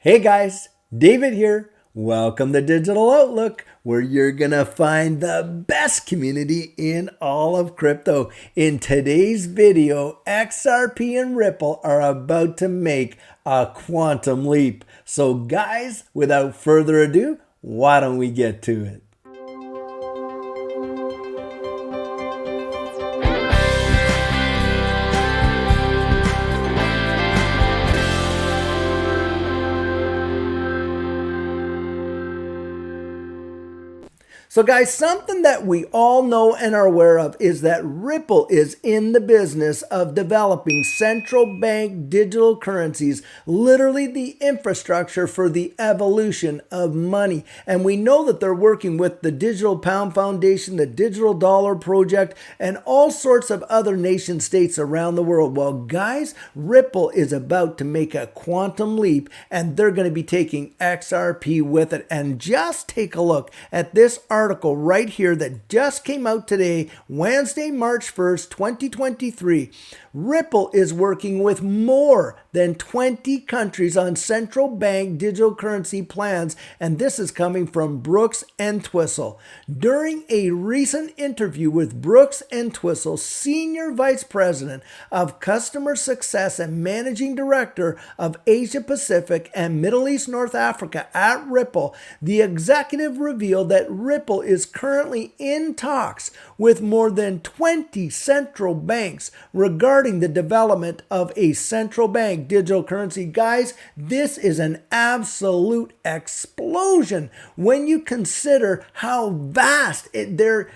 Hey guys, David here. Welcome to Digital Outlook, where you're going to find the best community in all of crypto. In today's video, XRP and Ripple are about to make a quantum leap. So guys, without further ado, why don't we get to it? So guys, something that we all know and are aware of is that Ripple is in the business of developing central bank digital currencies, literally the infrastructure for the evolution of money. And we know that they're working with the Digital Pound Foundation, the Digital Dollar Project, and all sorts of other nation states around the world. Well, guys, Ripple is about to make a quantum leap, and they're going to be taking XRP with it. And just take a look at this article right here that just came out today, Wednesday, March 1st, 2023. Ripple is working with more than 20 countries on central bank digital currency plans, and this is coming from Brooks Entwistle. During a recent interview with Brooks Entwistle, Senior Vice President of Customer Success and Managing Director of Asia Pacific and Middle East North Africa at Ripple, the executive revealed that Ripple is currently in talks with more than 20 central banks regarding the development of a central bank digital currency. Guys, this is an absolute explosion when you consider how vast the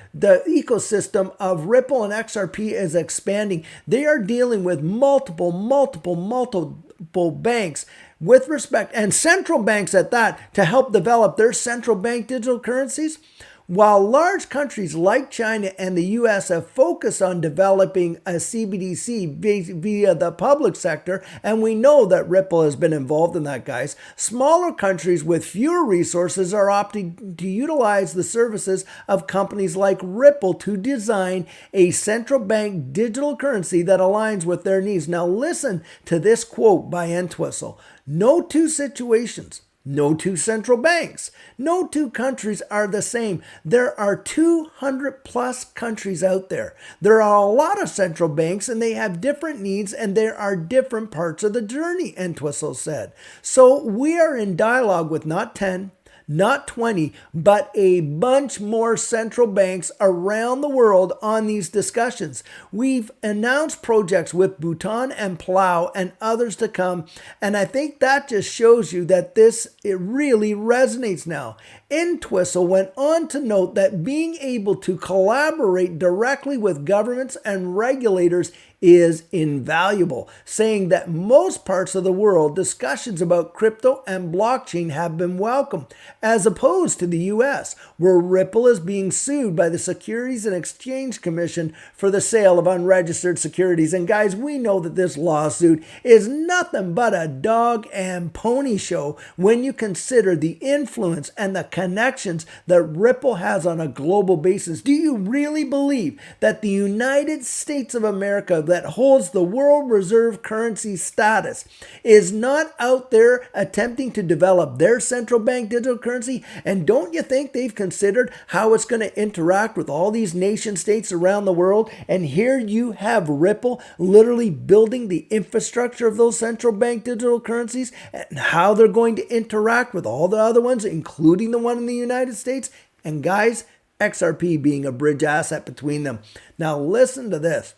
ecosystem of Ripple and XRP is expanding. They are dealing with multiple banks with respect, and central banks at that, to help develop their central bank digital currencies. While large countries like China and the US have focused on developing a CBDC via the public sector, and we know that Ripple has been involved in that, guys, smaller countries with fewer resources are opting to utilize the services of companies like Ripple to design a central bank digital currency that aligns with their needs. Now listen to this quote by Entwistle. No two situations, no two central banks, no two countries are the same. There are 200 plus countries out there. There are a lot of central banks and they have different needs, and there are different parts of the journey, Entwistle said. So we are in dialogue with not 10, not 20, but a bunch more central banks around the world on these discussions. We've announced projects with Bhutan and Palau and others to come, and I think that just shows you that it really resonates now. Entwistle went on to note that being able to collaborate directly with governments and regulators is invaluable, saying that most parts of the world, discussions about crypto and blockchain have been welcome, as opposed to the US, where Ripple is being sued by the Securities and Exchange Commission for the sale of unregistered securities. And guys, we know that this lawsuit is nothing but a dog and pony show when you consider the influence and the connections that Ripple has on a global basis. Do you really believe that the United States of America, that holds the world reserve currency status, is not out there attempting to develop their central bank digital currency? And don't you think they've considered how it's going to interact with all these nation states around the world? And here you have Ripple literally building the infrastructure of those central bank digital currencies and how they're going to interact with all the other ones, including the one in the United States. And guys, XRP being a bridge asset between them. Now listen to this.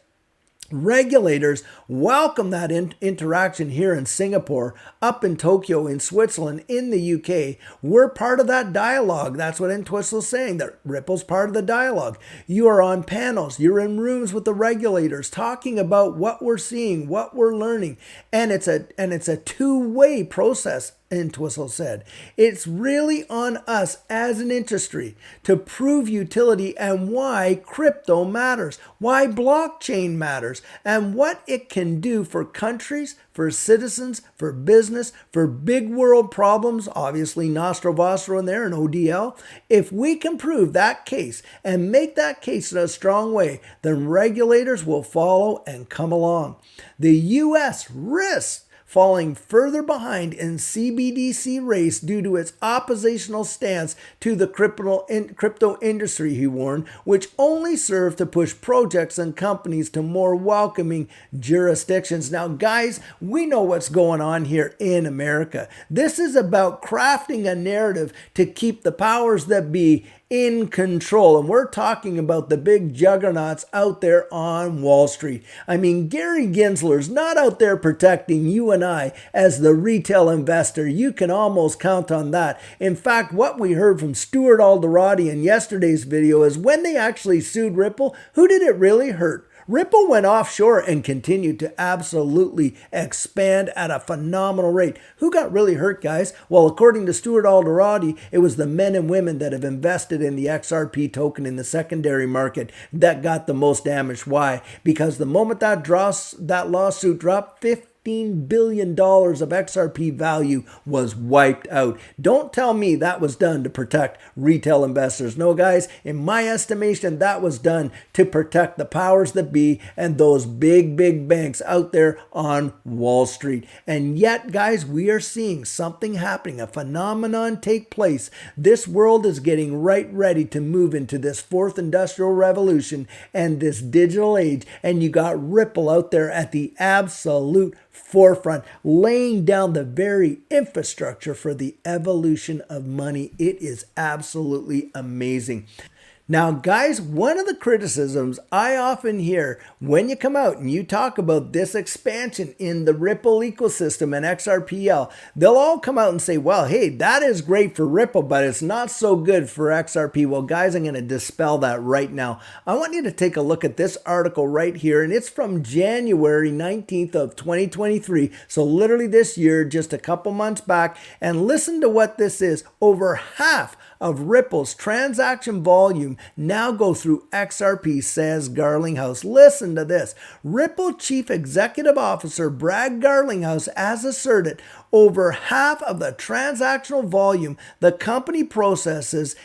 Regulators welcome that interaction here in Singapore, up in Tokyo, in Switzerland, in the UK. We're part of that dialogue. That's what Entwistle's saying, that Ripple's part of the dialogue. You are on panels, you're in rooms with the regulators talking about what we're seeing, what we're learning, and it's a two-way process. Entwistle said, it's really on us as an industry to prove utility and why crypto matters, why blockchain matters, and what it can do for countries, for citizens, for business, for big world problems, obviously Nostro Vostro in there and ODL. If we can prove that case and make that case in a strong way, then regulators will follow and come along. The U.S. risks falling further behind in CBDC race due to its oppositional stance to the crypto industry, he warned, which only served to push projects and companies to more welcoming jurisdictions. Now, guys, we know what's going on here in America. This is about crafting a narrative to keep the powers that be in control. And we're talking about the big juggernauts out there on Wall Street. I mean, Gary Gensler's not out there protecting you and I as the retail investor. You can almost count on that. In fact, what we heard from Stuart Alderati in yesterday's video is when they actually sued Ripple, who did it really hurt? Ripple went offshore and continued to absolutely expand at a phenomenal rate. Who got really hurt, guys? Well, according to Stuart Alderati, it was the men and women that have invested in the XRP token in the secondary market that got the most damage. Why? Because the moment that lawsuit dropped, $15 billion of XRP value was wiped out. Don't tell me that was done to protect retail investors. No, guys, in my estimation, that was done to protect the powers that be and those big banks out there on Wall Street. And yet, guys, we are seeing something happening, a phenomenon take place. This world is getting right ready to move into this fourth industrial revolution and this digital age. And you got Ripple out there at the absolute forefront, laying down the very infrastructure for the evolution of money. It is absolutely amazing. Now, guys, one of the criticisms I often hear when you come out and you talk about this expansion in the Ripple ecosystem and XRPL, they'll all come out and say, well, hey, that is great for Ripple, but it's not so good for XRP. Well, guys, I'm going to dispel that right now. I want you to take a look at this article right here, and it's from January 19th of 2023. So literally this year, just a couple months back, and listen to what this is. Over half of Ripple's transaction volume now go through XRP, says Garlinghouse. Listen to this. Ripple Chief Executive Officer Brad Garlinghouse has asserted over half of the transactional volume the company processes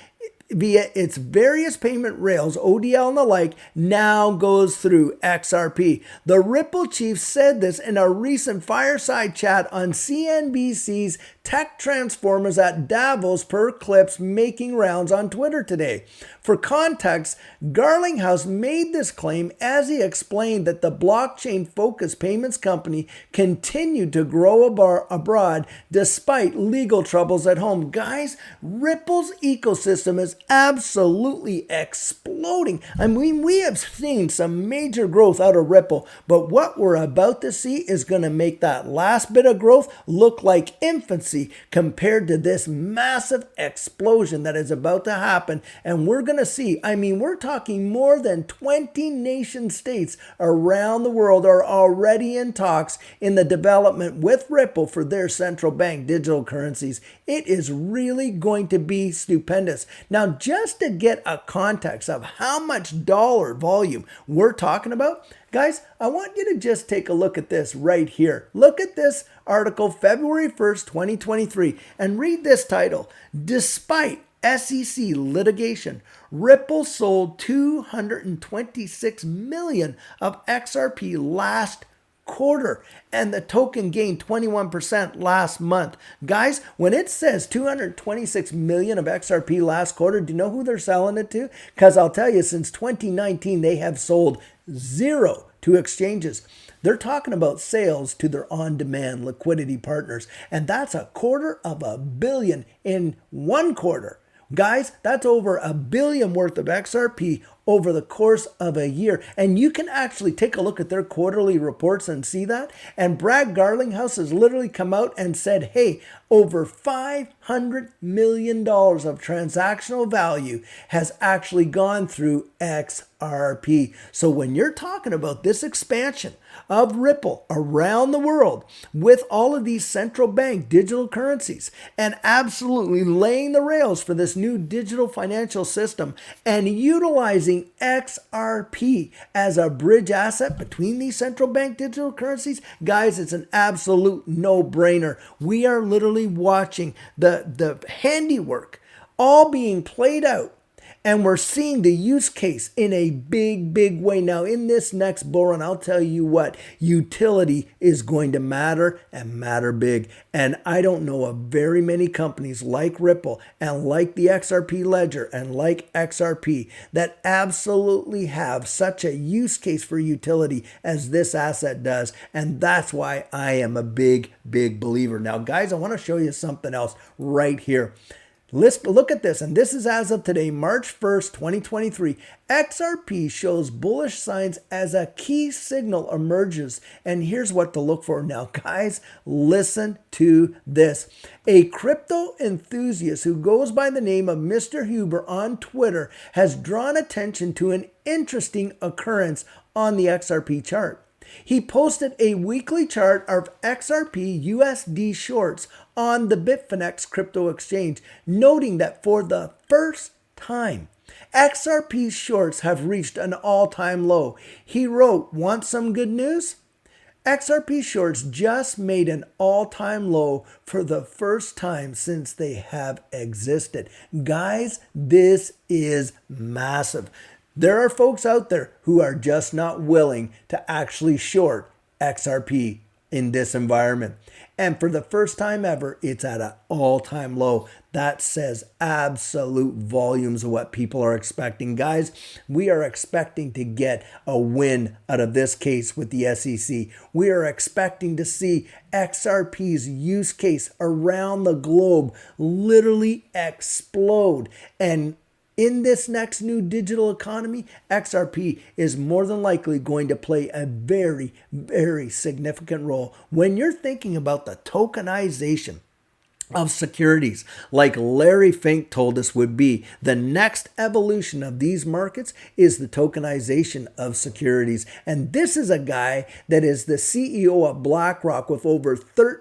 via its various payment rails, ODL and the like, now goes through XRP. The Ripple chief said this in a recent fireside chat on CNBC's Tech Transformers at Davos per clips making rounds on Twitter today. For context, Garlinghouse made this claim as he explained that the blockchain-focused payments company continued to grow abroad despite legal troubles at home. Guys, Ripple's ecosystem is absolutely exploding. I mean, we have seen some major growth out of Ripple, but what we're about to see is going to make that last bit of growth look like infancy compared to this massive explosion that is about to happen. And we're going to see, I mean, we're talking more than 20 nation states around the world are already in talks in the development with Ripple for their central bank digital currencies. It is really going to be stupendous. Now, just to get a context of how much dollar volume we're talking about, guys, I want you to just take a look at this right here. Look at this article, February 1st, 2023, and read this title. Despite SEC litigation, Ripple sold 226 million of XRP last quarter, and the token gained 21% last month. Guys, when it says 226 million of XRP last quarter, do you know who they're selling it to? Because I'll tell you, since 2019, they have sold zero to exchanges. They're talking about sales to their on-demand liquidity partners, and that's $250 million in 1 quarter. Guys, that's over $1 billion worth of XRP over the course of a year. And you can actually take a look at their quarterly reports and see that. And Brad Garlinghouse has literally come out and said, hey, over $500 million of transactional value has actually gone through XRP. So when you're talking about this expansion of Ripple around the world with all of these central bank digital currencies and absolutely laying the rails for this new digital financial system and utilizing XRP as a bridge asset between these central bank digital currencies, guys, it's an absolute no-brainer. We are literally watching the handiwork all being played out And we're seeing the use case in a big, big way. Now, in this next bull run, I'll tell you what, utility is going to matter and matter big. And I don't know of very many companies like Ripple and like the XRP ledger and like XRP that absolutely have such a use case for utility as this asset does. And that's why I am a big, big believer. Now, guys, I want to show you something else right here. Let's look at this, and this is as of today, March 1st, 2023. XRP shows bullish signs as a key signal emerges. And here's what to look for. Now, guys, listen to this. A crypto enthusiast who goes by the name of Mr. Huber on Twitter has drawn attention to an interesting occurrence on the XRP chart. He posted a weekly chart of XRP USD shorts on the Bitfinex crypto exchange, noting that for the first time, XRP shorts have reached an all-time low. He wrote, "Want some good news? XRP shorts just made an all-time low for the first time since they have existed." Guys, this is massive. There are folks out there who are just not willing to actually short XRP in this environment. And for the first time ever, it's at an all-time low. That says absolute volumes of what people are expecting. Guys, we are expecting to get a win out of this case with the SEC. We are expecting to see XRP's use case around the globe literally explode. And in this next new digital economy, XRP is more than likely going to play a very, very significant role. When you're thinking about the tokenization of securities, like Larry Fink told us would be, the next evolution of these markets is the tokenization of securities. And this is a guy that is the CEO of BlackRock with over $13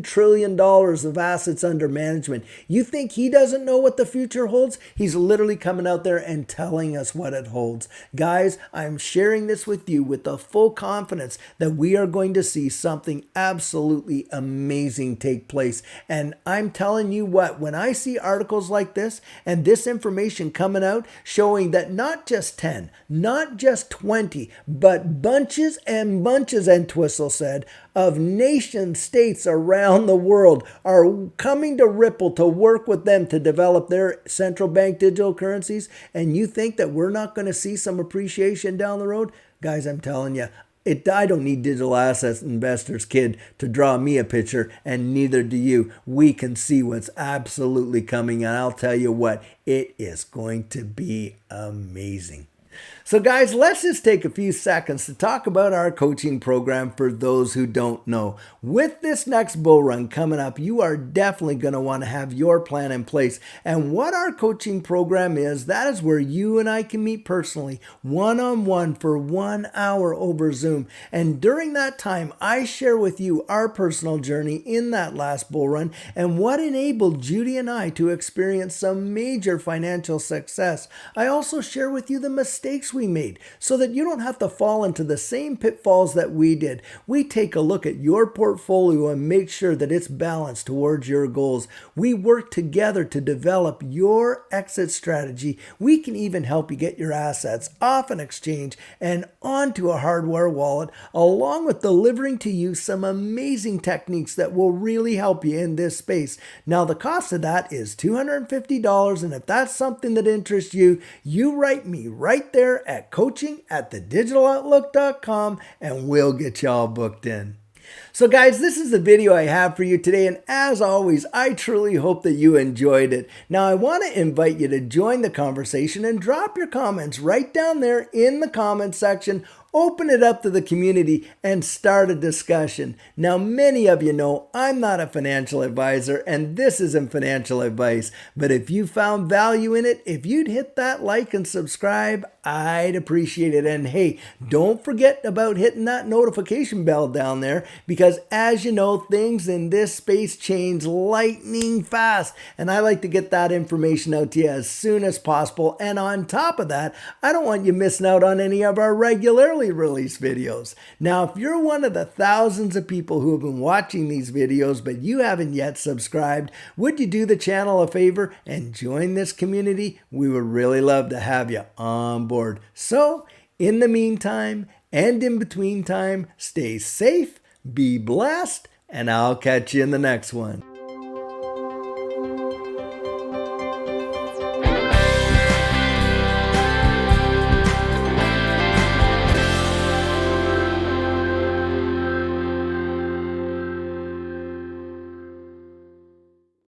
trillion of assets under management. You think he doesn't know what the future holds? He's literally coming out there and telling us what it holds. Guys, I'm sharing this with you with the full confidence that we are going to see something absolutely amazing take place. And I'm telling you what, when I see articles like this and this information coming out showing that not just 10, not just 20, but bunches and bunches, Entwistle said, of nation states around the world are coming to Ripple to work with them to develop their central bank digital currencies, and you think that we're not going to see some appreciation down the road? Guys, I'm telling you, I don't need digital assets investors, kid, to draw me a picture, and neither do you. We can see what's absolutely coming, and I'll tell you what, it is going to be amazing. So guys, let's just take a few seconds to talk about our coaching program for those who don't know. With this next bull run coming up, you are definitely going to want to have your plan in place. And what our coaching program is, that is where you and I can meet personally, one-on-one for 1 hour over Zoom. And during that time, I share with you our personal journey in that last bull run and what enabled Judy and I to experience some major financial success. I also share with you the mistakes we made so that you don't have to fall into the same pitfalls that we did. We take a look at your portfolio and make sure that it's balanced towards your goals. We work together to develop your exit strategy. We can even help you get your assets off an exchange and onto a hardware wallet, along with delivering to you some amazing techniques that will really help you in this space. Now, the cost of that is $250, and if that's something that interests you, you write me right there at coaching@thedigitaloutlook.com and we'll get y'all booked in. So guys, this is the video I have for you today, and as always, I truly hope that you enjoyed it. Now, I want to invite you to join the conversation and drop your comments right down there in the comment section. Open it up to the community and start a discussion. Now, many of you know I'm not a financial advisor and this isn't financial advice, but if you found value in it, if you'd hit that like and subscribe, I'd appreciate it. And hey, don't forget about hitting that notification bell down there, because as you know, things in this space change lightning fast, and I like to get that information out to you as soon as possible. And on top of that, I don't want you missing out on any of our regularly newly released videos. Now, if you're one of the thousands of people who have been watching these videos but you haven't yet subscribed, would you do the channel a favor and join this community? We would really love to have you on board. So, in the meantime and in between time, stay safe, be blessed, and I'll catch you in the next one.